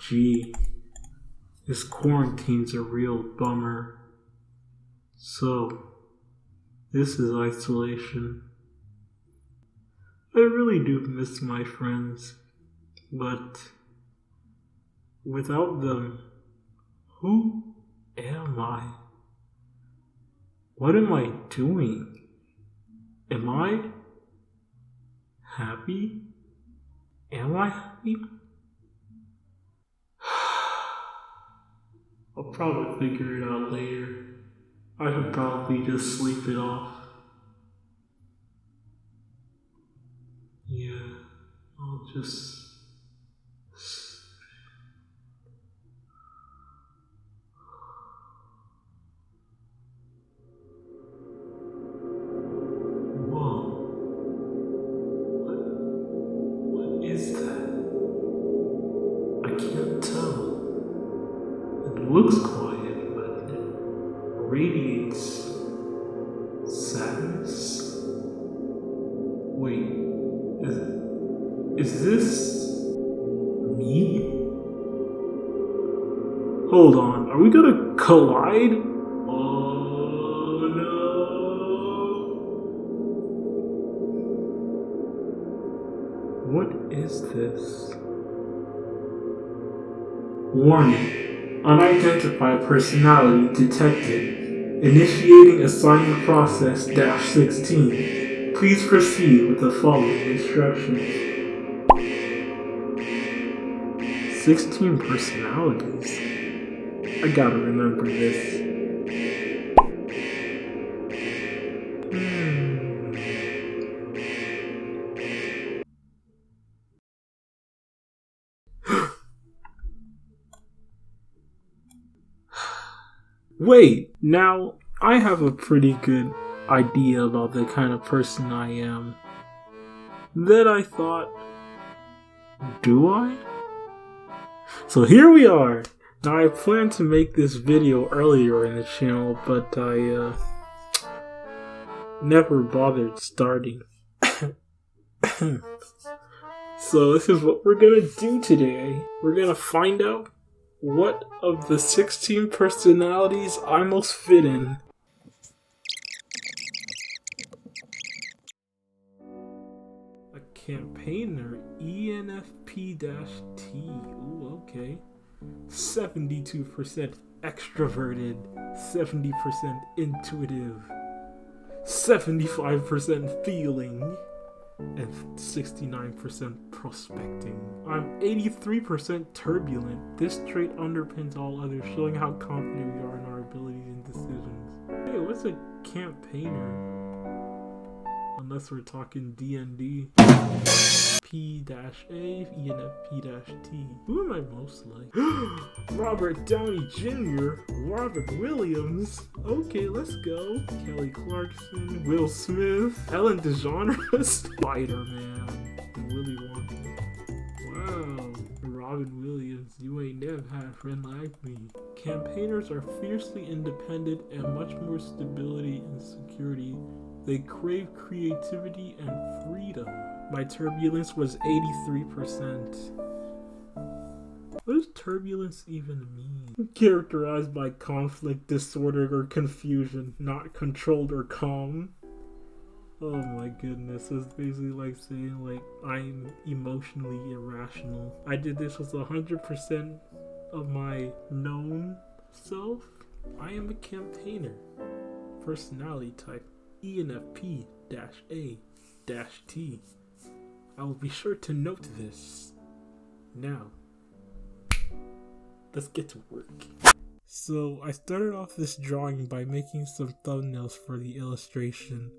Gee, this quarantine's a real bummer. So, this is isolation. I really do miss my friends, but without them, who am I? What am I doing? Am I happy? Am I happy? I'll probably figure it out later. I should probably just sleep it off. Yeah, I'll just... Whoa. What is that? I can't tell. It looks quiet, but it radiates sadness. Wait, is this me? Hold on, are we gonna collide? Oh no. What is this? Warning. Unidentified personality detected. Initiating assignment process -16. Please proceed with the following instructions. 16 personalities. I gotta remember this. Wait, now I have a pretty good idea about the kind of person I am. Then I thought, do I? So here we are. Now I planned to make this video earlier in the channel, but I never bothered starting. So this is what we're gonna do today. We're gonna find out what of the 16 personalities I most fit in. A campaigner, ENFP-T. Ooh, okay. 72% extroverted, 70% intuitive, 75% feeling, and 69% prospecting. I'm 83% turbulent. This trait underpins all others, showing how confident we are in our abilities and decisions. Hey, what's a campaigner? Unless we're talking D&D. P-A, ENFP-T. Who am I most like? Robert Downey Jr., Robert Williams. Okay, let's go. Kelly Clarkson, Will Smith, Ellen DeGeneres, Spider-Man, and Willy Wonka. Wow, Robin Williams, you ain't never had a friend like me. Campaigners are fiercely independent and much more stability and security. They crave creativity and freedom. My turbulence was 83%. What does turbulence even mean? Characterized by conflict, disorder, or confusion, not controlled or calm. Oh my goodness, it's basically like saying I'm emotionally irrational. I did this with 100% of my known self. I am a campaigner. Personality type ENFP-A-T. I will be sure to note this. Now, let's get to work. So, I started off this drawing by making some thumbnails for the illustration.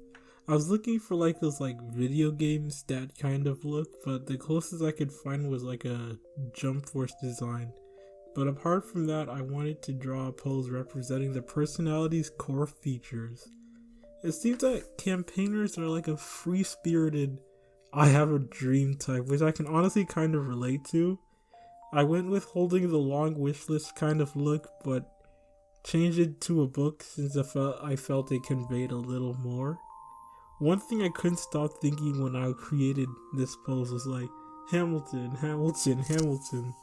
I was looking for those video game stat kind of look, but the closest I could find was a Jump Force design. But apart from that, I wanted to draw a pose representing the personality's core features. It seems that campaigners are a free-spirited I have a dream type, which I can honestly kind of relate to. I went with holding the long wish list kind of look, but changed it to a book since I felt it conveyed a little more. One thing I couldn't stop thinking when I created this pose was Hamilton, Hamilton, Hamilton.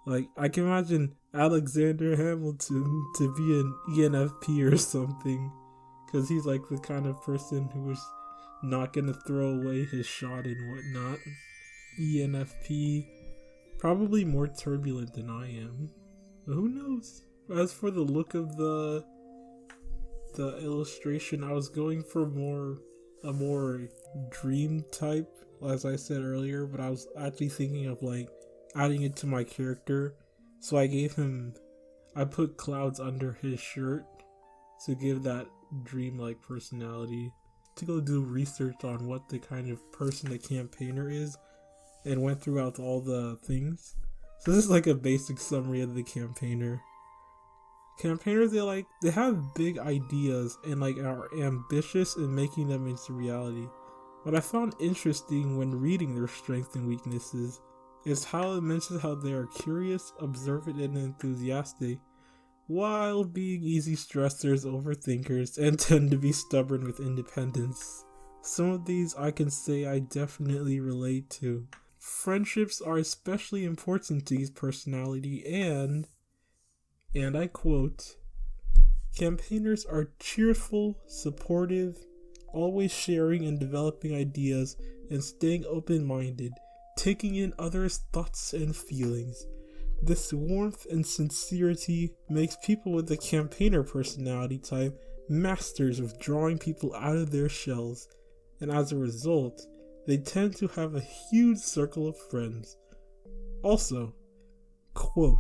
Like, I can imagine Alexander Hamilton to be an ENFP or something. Because he's like the kind of person who is not going to throw away his shot and whatnot. ENFP, probably more turbulent than I am. But who knows? As for the look of the illustration, I was going for a more dream type, as I said earlier, but I was actually thinking of like adding it to my character. So I put clouds under his shirt to give that dreamlike personality. To go do research on what the kind of person a campaigner is, and went throughout all the things. So this is like a basic summary of the campaigner. Campaigners, they have big ideas and like are ambitious in making them into reality. What I found interesting when reading their strengths and weaknesses is how it mentions how they are curious, observant, and enthusiastic, while being easy stressors, overthinkers, and tend to be stubborn with independence. Some of these I can say I definitely relate to. Friendships are especially important to his personality, and I quote, campaigners are cheerful, supportive, always sharing and developing ideas, and staying open-minded, taking in others' thoughts and feelings. This warmth and sincerity makes people with the campaigner personality type masters of drawing people out of their shells, and as a result, they tend to have a huge circle of friends. Also, quote,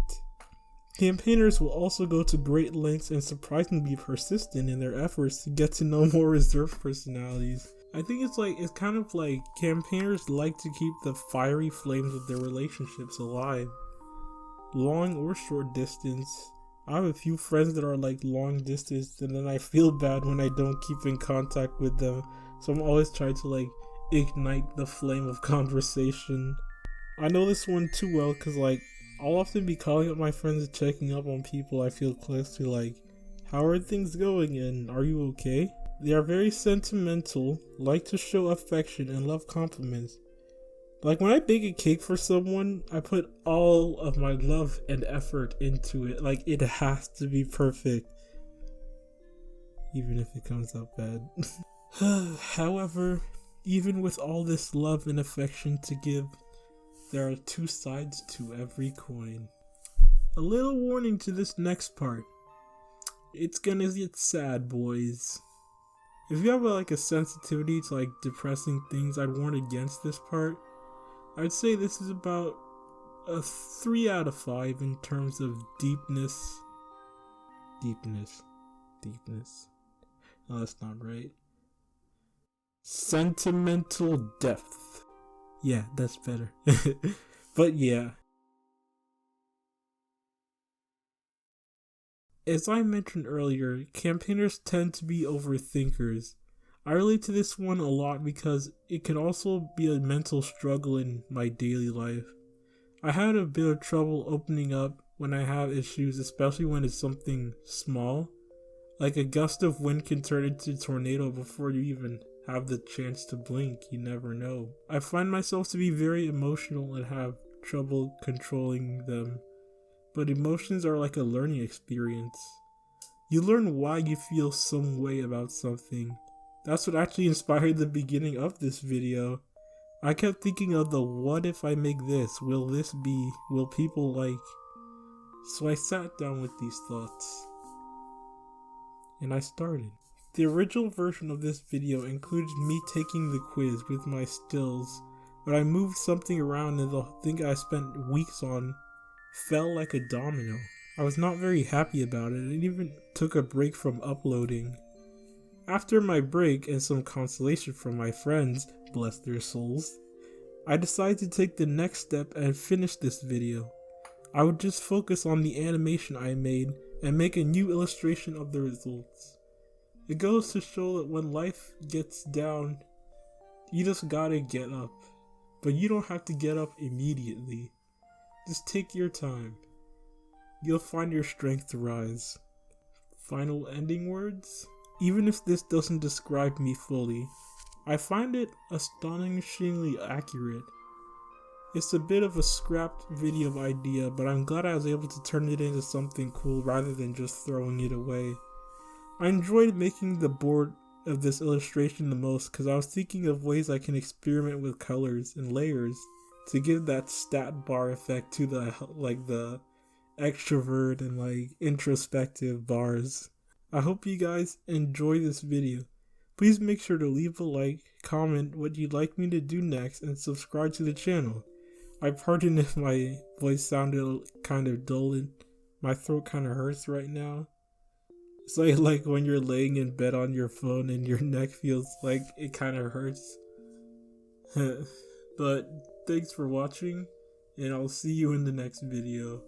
campaigners will also go to great lengths and surprisingly persistent in their efforts to get to know more reserved personalities. I think it's kind of like campaigners like to keep the fiery flames of their relationships alive. Long or short distance. I have a few friends that are like long distance, and then I feel bad when I don't keep in contact with them. So I'm always trying to like ignite the flame of conversation. I know this one too well because like I'll often be calling up my friends and checking up on people I feel close to, like, how are things going and are you okay? They are very sentimental, like to show affection and love compliments. Like when I bake a cake for someone, I put all of my love and effort into it. Like it has to be perfect, even if it comes out bad. However, even with all this love and affection to give, there are two sides to every coin. A little warning to this next part. It's gonna get sad, boys. If you have a sensitivity to like depressing things, I'd warn against this part. I'd say this is about a 3 out of 5 in terms of deepness. Deepness. No, that's not right. Sentimental depth. Yeah, that's better. But yeah. As I mentioned earlier, campaigners tend to be overthinkers. I relate to this one a lot because it can also be a mental struggle in my daily life. I had a bit of trouble opening up when I have issues, especially when it's something small. Like a gust of wind can turn into a tornado before you even have the chance to blink. You never know. I find myself to be very emotional and have trouble controlling them. But emotions are like a learning experience. You learn why you feel some way about something. That's what actually inspired the beginning of this video. I kept thinking of the what if I make this? Will this be? Will people like? So I sat down with these thoughts. And I started. The original version of this video included me taking the quiz with my stills, but I moved something around and the thing I spent weeks on fell like a domino. I was not very happy about it and even took a break from uploading. After my break and some consolation from my friends, bless their souls, I decided to take the next step and finish this video. I would just focus on the animation I made and make a new illustration of the results. It goes to show that when life gets down, you just gotta get up. But you don't have to get up immediately. Just take your time. You'll find your strength to rise. Final ending words? Even if this doesn't describe me fully, I find it astonishingly accurate. It's a bit of a scrapped video idea, but I'm glad I was able to turn it into something cool rather than just throwing it away. I enjoyed making the board of this illustration the most because I was thinking of ways I can experiment with colors and layers to give that stat bar effect to the extrovert and introspective bars. I hope you guys enjoy this video. Please make sure to leave a like, comment what you'd like me to do next, and subscribe to the channel. I pardon if my voice sounded kind of dull and my throat kind of hurts right now. It's like when you're laying in bed on your phone and your neck feels like it kind of hurts. But thanks for watching, and I'll see you in the next video.